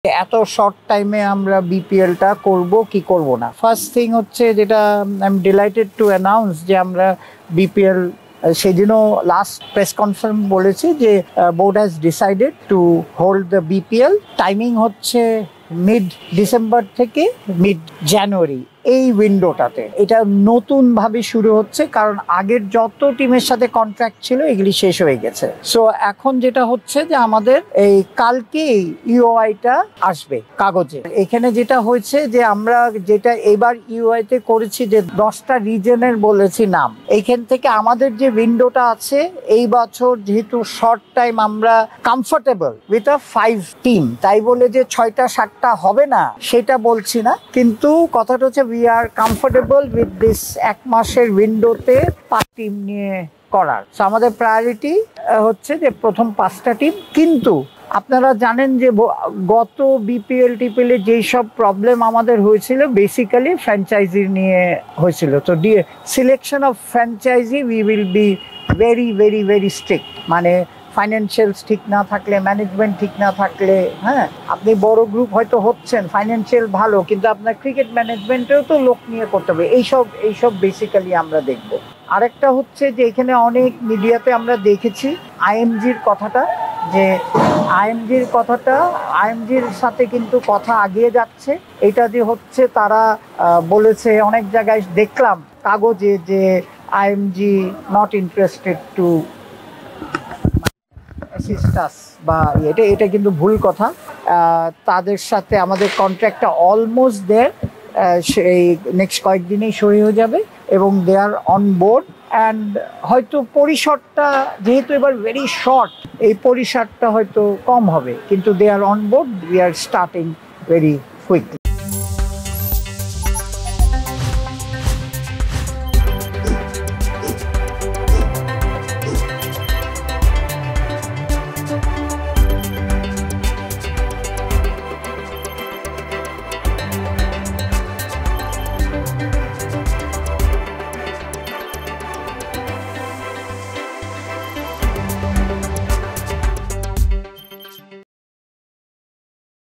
এত শর্ট টাইমে আমরা বিপিএলটা করব কি করব না। ফার্স্ট থিং হচ্ছে যেটা I am delighted to announce যে আমরা বিপিএল সেদিনও লাস্ট প্রেস কনফারেন্স বলেছি যে board has decided to hold the BPL. Timing হচ্ছে মিড ডিসেম্বর থেকে মিড জানুয়ারি, এই উইন্ডোটাতে এটা নতুন ভাবে শুরু হচ্ছে, কারণ আগের যত টিমের সাথে কন্ট্রাক্ট ছিল এগুলি শেষ হয়ে গেছে। সো এখন যেটা হচ্ছে যে আমাদের এই কালকে ইউআইটা আসবে কাগজে। এখানে যেটা হয়েছে যে আমরা যেটা এবার ইউআইতে করেছি যে 10টা রিজনের বলেছি নাম, এইখান থেকে আমাদের যে উইন্ডোটা আছে এই বছর যেহেতু শর্ট টাইম আমরা কমফোর্টেবল উইথ আ 5 টিম, তাই বলে যে 6টা 7টা হবে না সেটা বলছি না, কিন্তু কথাটা হচ্ছে we are comfortable with this এক মাসের উইন্ডোতে 5 টিম নিয়ে করার। সো আমাদের প্রায়োরিটি হচ্ছে যে প্রথম 5টা টিম। কিন্তু আপনারা জানেন যে গত বিপিএল টিপিএল যেই সব প্রবলেম আমাদের হয়েছিল বেসিক্যালি ফ্র্যাঞ্চাইজি নিয়ে হয়েছিল। তো selection of franchise we will be very very very strict. মানে ফাইন্যান্সিয়ালস ঠিক না থাকলে, ম্যানেজমেন্ট ঠিক না থাকলে, হ্যাঁ আপনি বড় গ্রুপ হয়তো হচ্ছেন, ফাইন্যান্সিয়াল ভালো, কিন্তু আপনার ক্রিকেট ম্যানেজমেন্টেও তো লোক নিয়ে করতে হবে। এইসব বেসিক্যালি আমরা দেখব। আরেকটা হচ্ছে যে এখানে অনেক মিডিয়াতে আমরা দেখেছি আইএমজির কথাটা, যে আইএমজির সাথে কিন্তু কথা আগিয়ে যাচ্ছে। এটা যে হচ্ছে তারা বলেছে, অনেক জায়গায় দেখলাম কাগজে যে আইএমজি নট ইন্টারেস্টেড টু অ্যাসিস্টাস বা এটা কিন্তু ভুল কথা। তাদের সাথে আমাদের কন্ট্রাক্টটা অলমোস্ট দেয়ার, সেই নেক্সট কয়েকদিনেই সই হয়ে যাবে এবং দে আর অন বোর্ড। অ্যান্ড হয়তো পরিসরটা যেহেতু এবার ভেরি শর্ট, এই পরিসরটা হয়তো কম হবে, কিন্তু they are on board, we are starting very quickly.